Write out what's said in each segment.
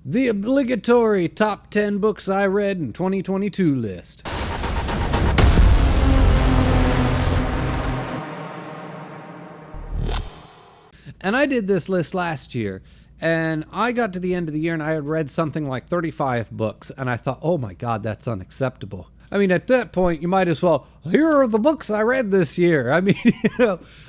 The obligatory top 10 books I read in 2022 list. And I did this list last year, and I got to the end of the year and I had read something like 35 books, and I thought, oh my God, that's unacceptable. I mean, at that point, you might as well, here are the books I read this year. I mean,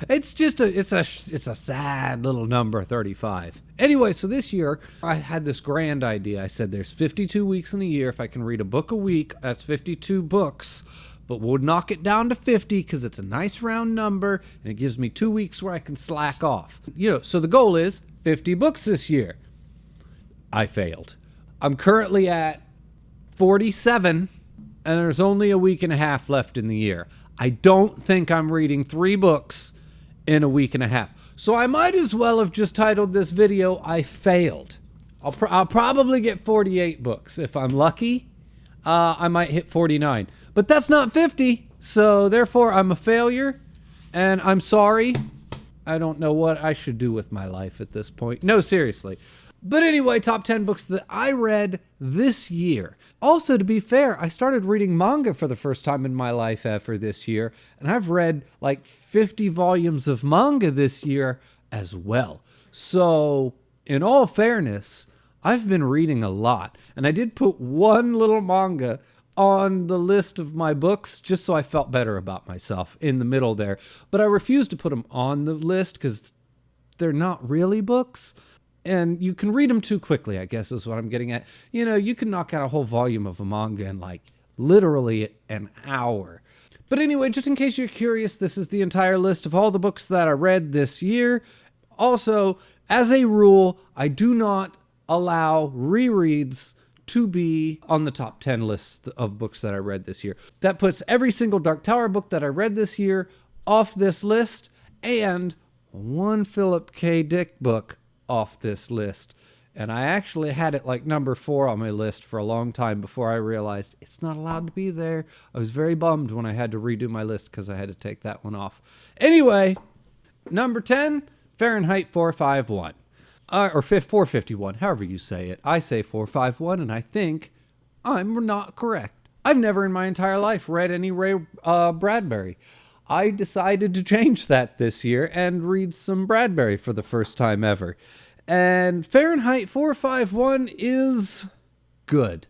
it's just it's a sad little number, 35. Anyway, so this year, I had this grand idea. I said, there's 52 weeks in a year. If I can read a book a week, that's 52 books. But we'll knock it down to 50 because it's a nice round number, and it gives me 2 weeks where I can slack off. So the goal is 50 books this year. I failed. I'm currently at 47. And there's only a week and a half left in the year. I don't think I'm reading 3 books in a week and a half. So I might as well have just titled this video, I failed. I'll probably get 48 books. If I'm lucky, I might hit 49. But that's not 50. So therefore, I'm a failure. And I'm sorry. I don't know what I should do with my life at this point. No, seriously. But anyway, top 10 books that I read this year. Also, to be fair, I started reading manga for the first time in my life ever this year, and I've read like 50 volumes of manga this year as well. So, in all fairness, I've been reading a lot, and I did put one little manga on the list of my books just so I felt better about myself in the middle there. But I refused to put them on the list because they're not really books. And you can read them too quickly, I guess is what I'm getting at. You can knock out a whole volume of a manga in like literally an hour. But anyway, just in case you're curious, this is the entire list of all the books that I read this year. Also, as a rule, I do not allow rereads to be on the top 10 lists of books that I read this year. That puts every single Dark Tower book that I read this year off this list, and one Philip K. Dick book off this list. And I actually had it like number 4 on my list for a long time before I realized it's not allowed to be there. I was very bummed when I had to redo my list because I had to take that one off. Anyway, number 10, Fahrenheit 451. Or 451, however you say it. I say 451, and I think I'm not correct. I've never in my entire life read any Ray Bradbury. I decided to change that this year and read some Bradbury for the first time ever. And Fahrenheit 451 is good.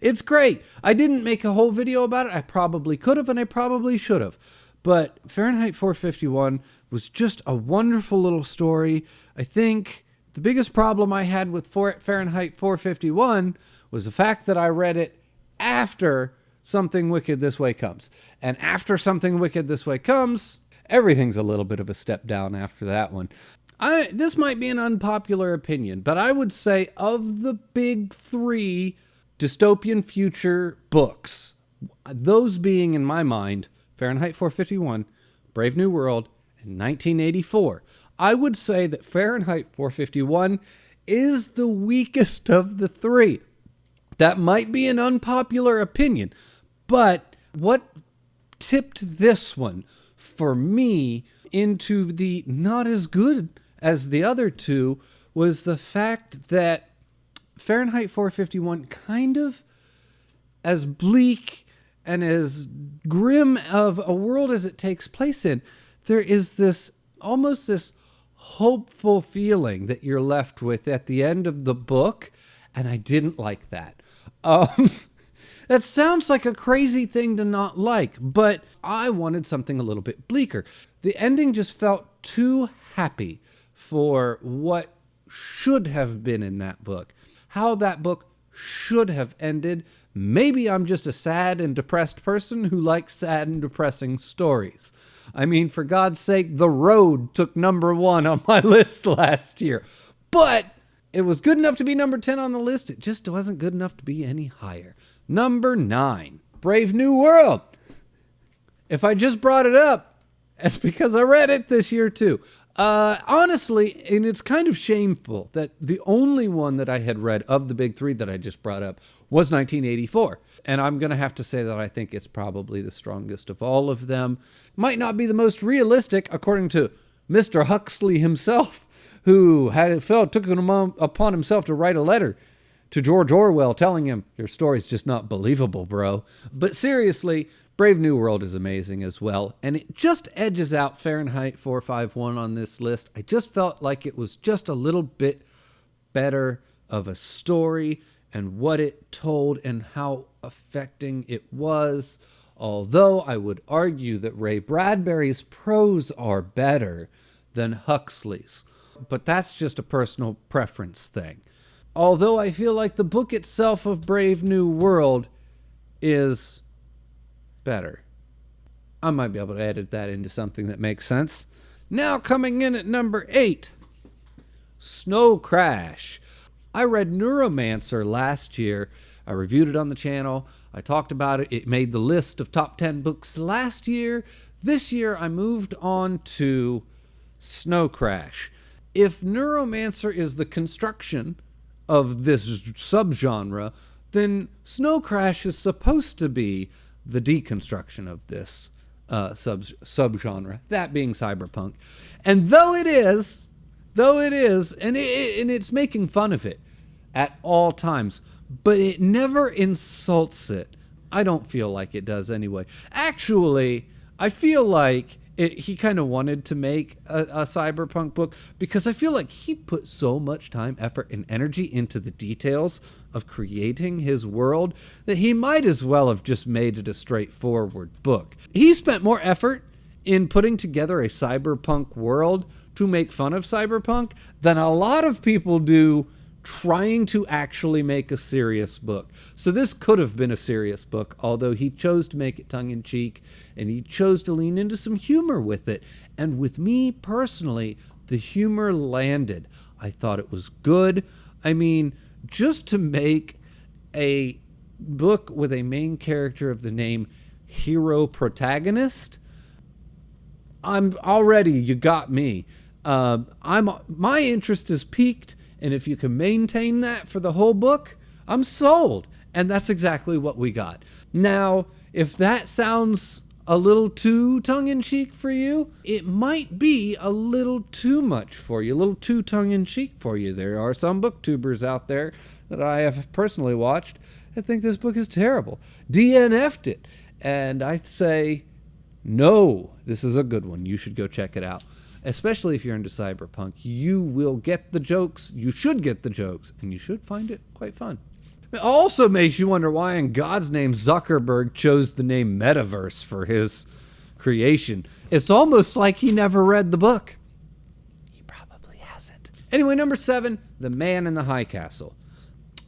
It's great. I didn't make a whole video about it. I probably could have, and I probably should have. But Fahrenheit 451 was just a wonderful little story. I think the biggest problem I had with Fahrenheit 451 was the fact that I read it after Something Wicked This Way Comes. And after Something Wicked This Way Comes, everything's a little bit of a step down after that one. This might be an unpopular opinion, but I would say of the big 3 dystopian future books, those being in my mind, Fahrenheit 451, Brave New World, and 1984, I would say that Fahrenheit 451 is the weakest of the 3. That might be an unpopular opinion, but what tipped this one for me into the not as good as the other 2 was the fact that Fahrenheit 451 kind of as bleak and as grim of a world as it takes place in, there is this almost this hopeful feeling that you're left with at the end of the book, and I didn't like that. That sounds like a crazy thing to not like, but I wanted something a little bit bleaker. The ending just felt too happy for what should have been in that book, how that book should have ended. Maybe I'm just a sad and depressed person who likes sad and depressing stories. I mean, for God's sake, The Road took number 1 on my list last year, but it was good enough to be number 10 on the list. It just wasn't good enough to be any higher. Number 9, Brave New World. If I just brought it up, it's because I read it this year too. Honestly, and it's kind of shameful that the only one that I had read of the big 3 that I just brought up was 1984. And I'm going to have to say that I think it's probably the strongest of all of them. Might not be the most realistic, according to Mr. Huxley himself, who took it upon himself to write a letter to George Orwell telling him, your story's just not believable, bro. But seriously, Brave New World is amazing as well, and it just edges out Fahrenheit 451 on this list. I just felt like it was just a little bit better of a story and what it told and how affecting it was. Although I would argue that Ray Bradbury's prose are better than Huxley's. But that's just a personal preference thing. Although I feel like the book itself of Brave New World is better. I might be able to edit that into something that makes sense. Now coming in at number 8, Snow Crash. I read Neuromancer last year. I reviewed it on the channel. I talked about it. It made the list of top 10 books last year. This year I moved on to Snow Crash. If Neuromancer is the construction of this subgenre, then Snow Crash is supposed to be the deconstruction of this subgenre, that being cyberpunk. And though it is, and it's making fun of it at all times, but it never insults it. I don't feel like it does anyway. Actually, I feel like he kind of wanted to make a cyberpunk book because I feel like he put so much time, effort, and energy into the details of creating his world that he might as well have just made it a straightforward book. He spent more effort in putting together a cyberpunk world to make fun of cyberpunk than a lot of people do trying to actually make a serious book. So this could have been a serious book, although he chose to make it tongue-in-cheek, and he chose to lean into some humor with it. And with me personally, the humor landed. I thought it was good. I mean, just to make a book with a main character of the name Hero Protagonist, you got me. My interest is piqued, and if you can maintain that for the whole book, I'm sold. And that's exactly what we got. Now, if that sounds a little too tongue-in-cheek for you, it might be a little too much for you, a little too tongue-in-cheek for you. There are some booktubers out there that I have personally watched that think this book is terrible. DNF'd it. And I say, no, this is a good one. You should go check it out. Especially if you're into cyberpunk, you will get the jokes, you should get the jokes, and you should find it quite fun. It also makes you wonder why in God's name Zuckerberg chose the name Metaverse for his creation. It's almost like he never read the book. He probably hasn't. Anyway, number 7, The Man in the High Castle.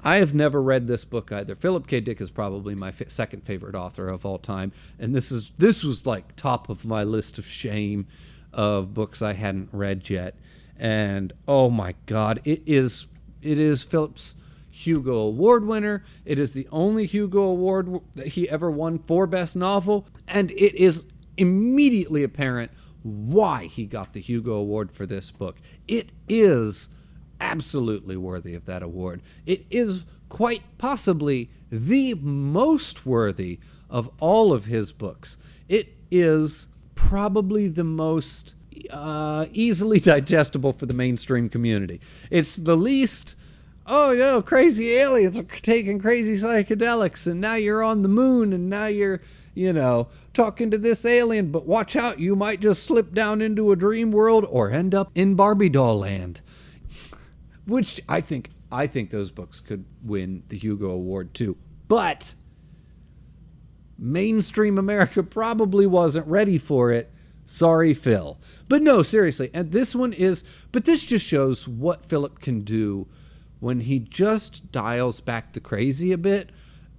I have never read this book either. Philip K. Dick is probably my second favorite author of all time, and this was like top of my list of shame of books I hadn't read yet. And oh my God, it is Philip's Hugo Award winner. It is the only Hugo Award that he ever won for Best Novel, and it is immediately apparent why he got the Hugo Award for this book. It is absolutely worthy of that award. It is quite possibly the most worthy of all of his books. It is probably the most easily digestible for the mainstream community. It's the least, oh no, crazy aliens are taking crazy psychedelics and now you're on the moon and now you're, talking to this alien, but watch out, you might just slip down into a dream world or end up in Barbie doll land. Which I think those books could win the Hugo Award too. But mainstream America probably wasn't ready for it. Sorry, Phil. But no, seriously. And this just shows what Philip can do when he just dials back the crazy a bit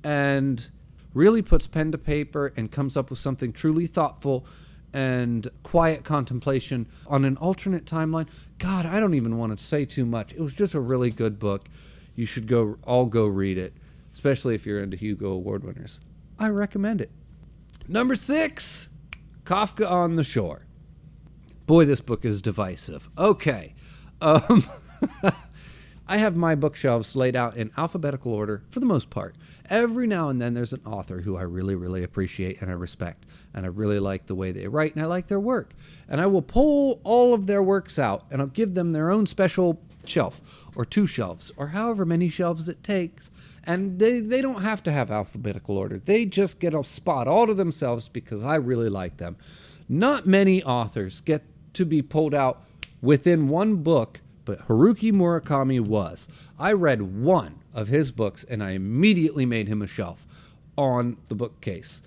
and really puts pen to paper and comes up with something truly thoughtful and quiet contemplation on an alternate timeline. God, I don't even want to say too much. It was just a really good book. You should all go read it, especially if you're into Hugo Award winners. I recommend it. Number 6, Kafka on the Shore. Boy, this book is divisive. Okay. I have my bookshelves laid out in alphabetical order for the most part. Every now and then there's an author who I really, really appreciate and I respect. And I really like the way they write and I like their work. And I will pull all of their works out and I'll give them their own special shelf or 2 shelves or however many shelves it takes. And they don't have to have alphabetical order. They just get a spot all to themselves because I really like them. Not many authors get to be pulled out within one book, but Haruki Murakami was. I read one of his books and I immediately made him a shelf on the bookcase.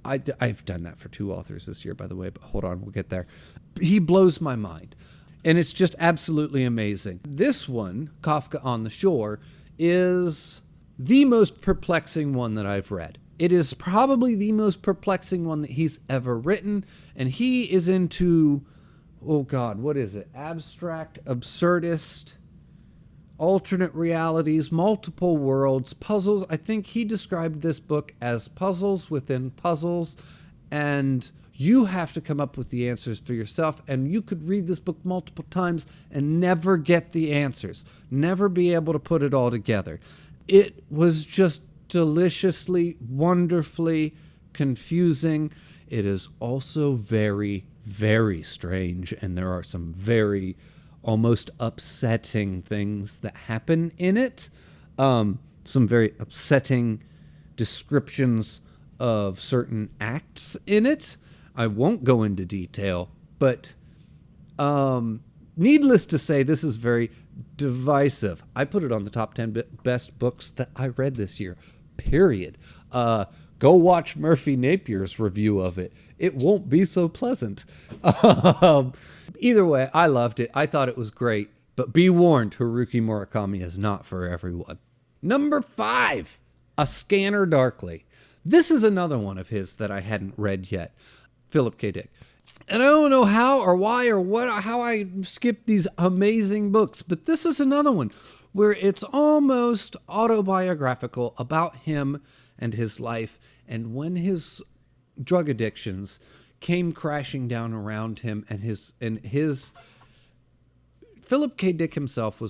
I've done that for 2 authors this year, by the way, but hold on, we'll get there. He blows my mind. And it's just absolutely amazing. This one, Kafka on the Shore, is the most perplexing one that I've read. It is probably the most perplexing one that he's ever written. And he is into, oh God, what is it? Abstract, absurdist, alternate realities, multiple worlds, puzzles. I think he described this book as puzzles within puzzles. And you have to come up with the answers for yourself, and you could read this book multiple times and never get the answers, never be able to put it all together. It was just deliciously, wonderfully confusing. It is also very, very strange, and there are some very almost upsetting things that happen in it. Some very upsetting descriptions of certain acts in it. I won't go into detail, but needless to say, this is very divisive. I put it on the top 10 best books that I read this year, period. Go watch Murphy Napier's review of it. It won't be so pleasant. Either way, I loved it. I thought it was great, but be warned, Haruki Murakami is not for everyone. Number 5, A Scanner Darkly. This is another one of his that I hadn't read yet. Philip K. Dick. And I don't know how or why or how I skipped these amazing books, but this is another one where it's almost autobiographical about him and his life and when his drug addictions came crashing down around him and his Philip K. Dick himself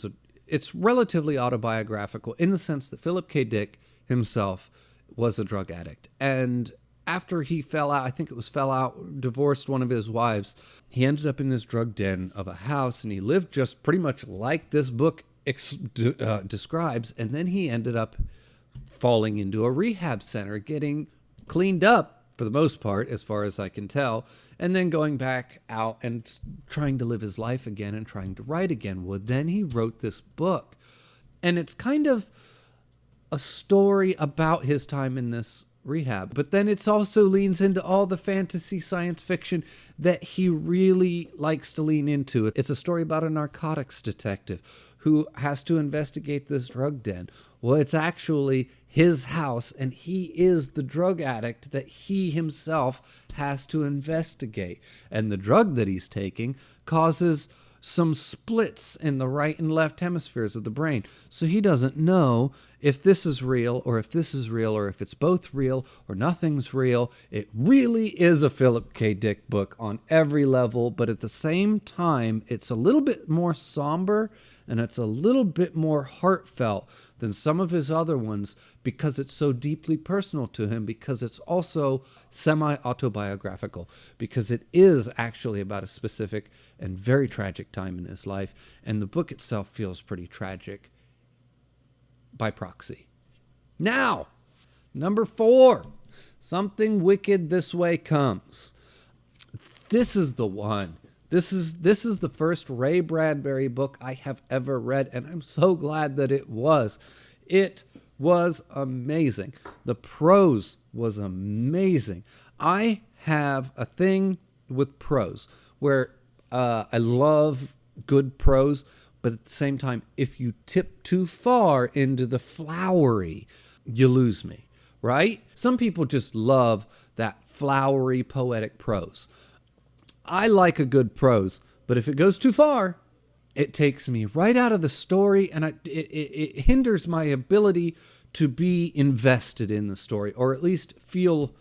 it's relatively autobiographical in the sense that Philip K. Dick himself was a drug addict. And after he divorced one of his wives, he ended up in this drug den of a house, and he lived just pretty much like this book describes, and then he ended up falling into a rehab center, getting cleaned up for the most part, as far as I can tell, and then going back out and trying to live his life again and trying to write again. Well, then he wrote this book, and it's kind of a story about his time in this rehab, but then it also leans into all the fantasy science fiction that he really likes to lean into. It's a story about a narcotics detective who has to investigate this drug den. Well, it's actually his house, and he is the drug addict that he himself has to investigate. And the drug that he's taking causes some splits in the right and left hemispheres of the brain. So he doesn't know if this is real or if this is real or if it's both real or nothing's real. It really is a Philip K. Dick book on every level, but at the same time, it's a little bit more somber and it's a little bit more heartfelt than some of his other ones because it's so deeply personal to him, because it's also semi-autobiographical, because it is actually about a specific and very tragic time in his life, and the book itself feels pretty tragic by proxy. Now, number 4, Something Wicked This Way Comes. This is the one. This is the first Ray Bradbury book I have ever read, and I'm so glad that it was. It was amazing. The prose was amazing. I have a thing with prose where I love good prose, but at the same time, if you tip too far into the flowery, you lose me, right? Some people just love that flowery, poetic prose. I like a good prose, but if it goes too far, it takes me right out of the story, and it hinders my ability to be invested in the story, or at least feel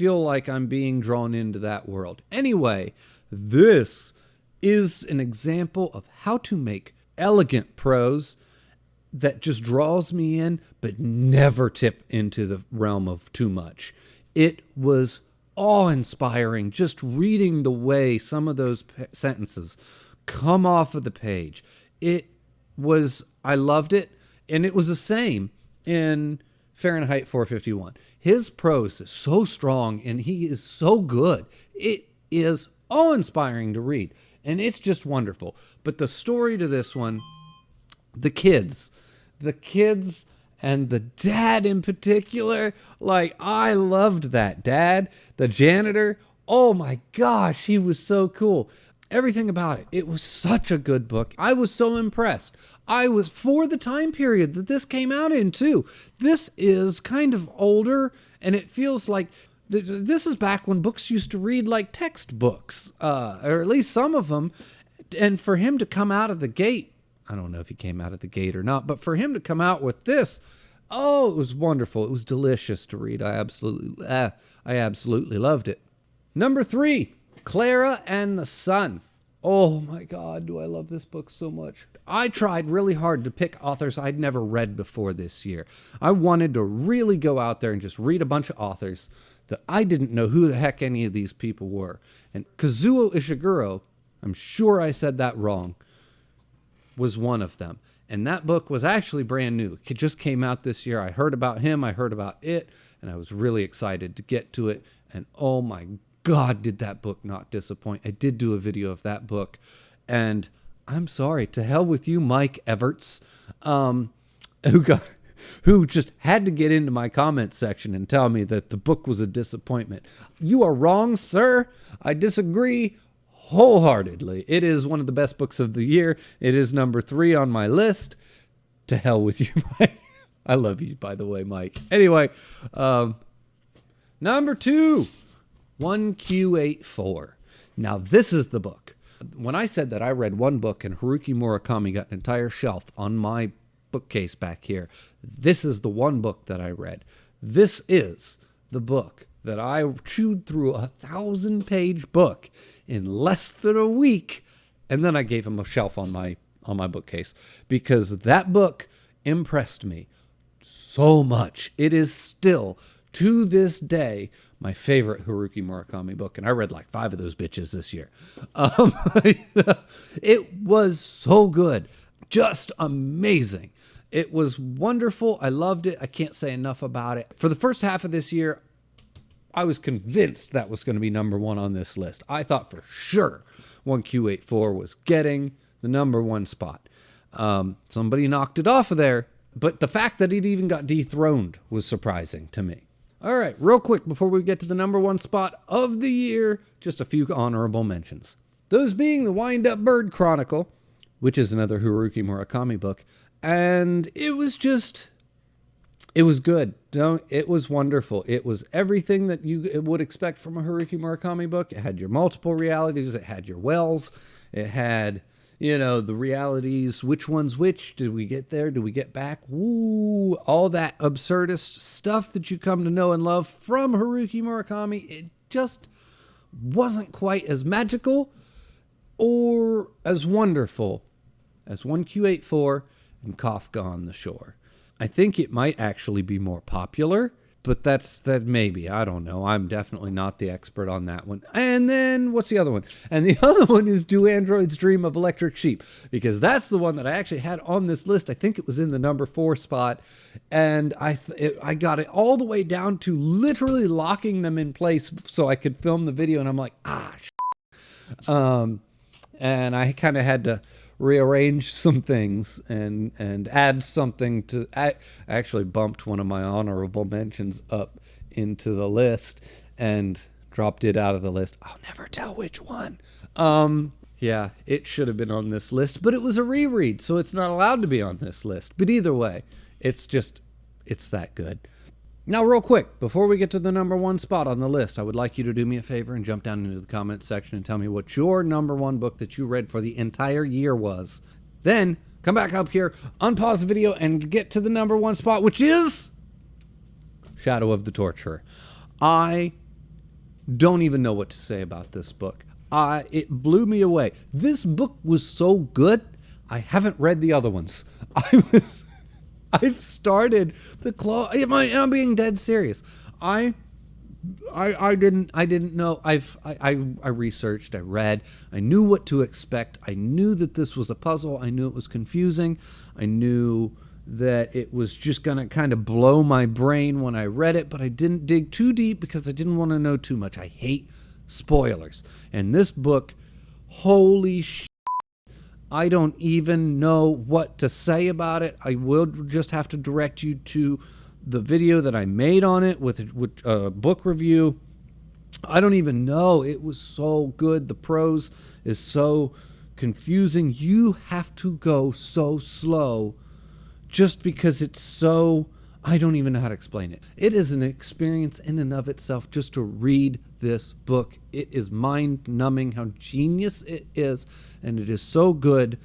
like I'm being drawn into that world. Anyway, this is an example of how to make elegant prose that just draws me in, but never tip into the realm of too much. It was awe-inspiring just reading the way some of those sentences come off of the page. I loved it, and it was the same in Fahrenheit 451. His prose is so strong, and he is so good. It is awe-inspiring to read, and it's just wonderful. But the story to this one, the kids and the dad in particular, like, I loved that dad, the janitor. Oh my gosh, he was so cool. Everything about it. It was such a good book. I was so impressed. I was, for the time period that this came out in too. This is kind of older, and it feels like this is back when books used to read like textbooks, or at least some of them. And for him to come out of the gate, I don't know if he came out of the gate or not, but for him to come out with this, oh, it was wonderful. It was delicious to read. I absolutely loved it. Number 3, Klara and the Sun. Oh my God, do I love this book so much. I tried really hard to pick authors I'd never read before this year. I wanted to really go out there and just read a bunch of authors that I didn't know who the heck any of these people were. And Kazuo Ishiguro, I'm sure I said that wrong, was one of them. And that book was actually brand new. It just came out this year. I heard about him, I heard about it, and I was really excited to get to it. And oh my God, did that book not disappoint. I did do a video of that book. And I'm sorry, to hell with you, Mike Everts, who just had to get into my comment section and tell me that the book was a disappointment. You are wrong, sir. I disagree wholeheartedly. It is one of the best books of the year. It is number 3 on my list. To hell with you, Mike. I love you, by the way, Mike. Anyway, number 2, 1Q84. Now, this is the book. When I said that I read one book and Haruki Murakami got an entire shelf on my bookcase back here, this is the one book that I read. This is the book that I chewed through a 1,000-page book in less than a week, and then I gave him a shelf on my bookcase because that book impressed me so much. It is still, to this day, my favorite Haruki Murakami book, and I read like 5 of those bitches this year. It was so good, just amazing. It was wonderful. I loved it. I can't say enough about it. For the first half of this year, I was convinced that was going to be number 1 on this list. I thought for sure 1Q84 was getting the number 1 spot. Somebody knocked it off of there, but the fact that it even got dethroned was surprising to me. All right, real quick before we get to the number 1 spot of the year, just a few honorable mentions. Those being The Wind-Up Bird Chronicle, which is another Haruki Murakami book, and it was good. It was wonderful. It was everything that you would expect from a Haruki Murakami book. It had your multiple realities. It had your wells. It had, the realities. Which one's which? Did we get there? Did we get back? Ooh, all that absurdist stuff that you come to know and love from Haruki Murakami. It just wasn't quite as magical or as wonderful as 1Q84 and Kafka on the Shore. I think it might actually be more popular, but that maybe. I don't know. I'm definitely not the expert on that one. And then, what's the other one? And the other one is Do Androids Dream of Electric Sheep? Because that's the one that I actually had on this list. I think it was in the number 4 spot. And I got it all the way down to literally locking them in place so I could film the video. And I'm like, and I kind of had to rearrange some things and add something to. I actually bumped one of my honorable mentions up into the list and dropped it out of the list. I'll never tell which one. Yeah, it should have been on this list, but it was a reread, so it's not allowed to be on this list. But either way, it's that good. Now, real quick, before we get to the number 1 spot on the list, I would like you to do me a favor and jump down into the comment section and tell me what your number 1 book that you read for the entire year was. Then, come back up here, unpause the video, and get to the number 1 spot, which is Shadow of the Torturer. I don't even know what to say about this book. It blew me away. This book was so good, I haven't read the other ones. I've started the Claw. I'm being dead serious. I didn't know. I researched, I read, I knew what to expect. I knew that this was a puzzle. I knew it was confusing. I knew that it was just going to kind of blow my brain when I read it, but I didn't dig too deep because I didn't want to know too much. I hate spoilers. And this book, holy shit, I don't even know what to say about it. I will just have to direct you to the video that I made on it with a book review. I don't even know. It was so good. The prose is so confusing. You have to go so slow just because it's so... I don't even know how to explain it. It is an experience in and of itself just to read this book. It is mind-numbing how genius it is, and it is so good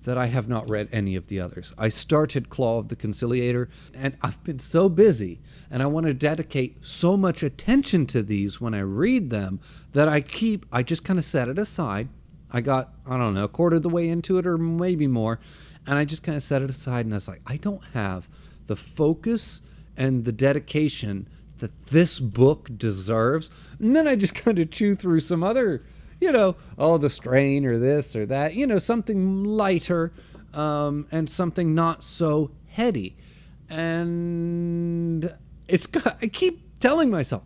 that I have not read any of the others. I started Claw of the Conciliator, and I've been so busy, and I want to dedicate so much attention to these when I read them that I just kind of set it aside. I got, I don't know, a quarter of the way into it or maybe more, and I just kind of set it aside, and I was like, I don't have the focus and the dedication that this book deserves. And then I just kind of chew through some other, the Strain or this or that, something lighter and something not so heady. And I keep telling myself,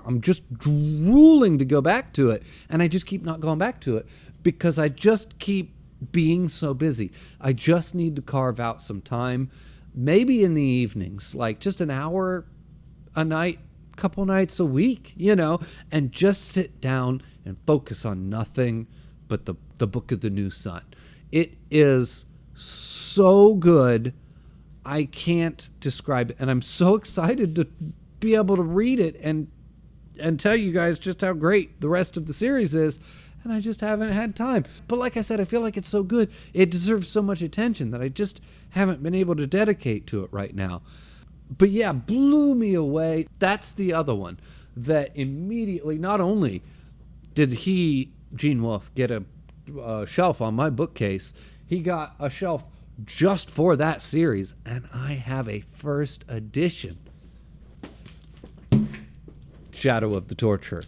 I'm just drooling to go back to it. And I just keep not going back to it because I just keep being so busy. I just need to carve out some time, maybe in the evenings, like just an hour a night, couple nights a week, and just sit down and focus on nothing but the Book of the New Sun. It is so good. I can't describe it. And I'm so excited to be able to read it and tell you guys just how great the rest of the series is. And I just haven't had time. But like I said, I feel like it's so good. It deserves so much attention that I just haven't been able to dedicate to it right now. But yeah, blew me away. That's the other one that immediately, not only did Gene Wolfe, get a shelf on my bookcase, he got a shelf just for that series. And I have a first edition Shadow of the Torturer.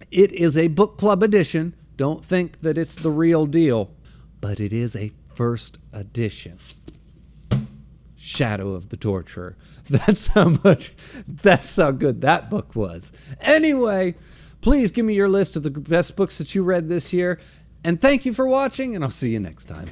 It is a book club edition. Don't think that it's the real deal, but it is a first edition Shadow of the Torturer. That's how good that book was. Anyway, please give me your list of the best books that you read this year, and thank you for watching, and I'll see you next time.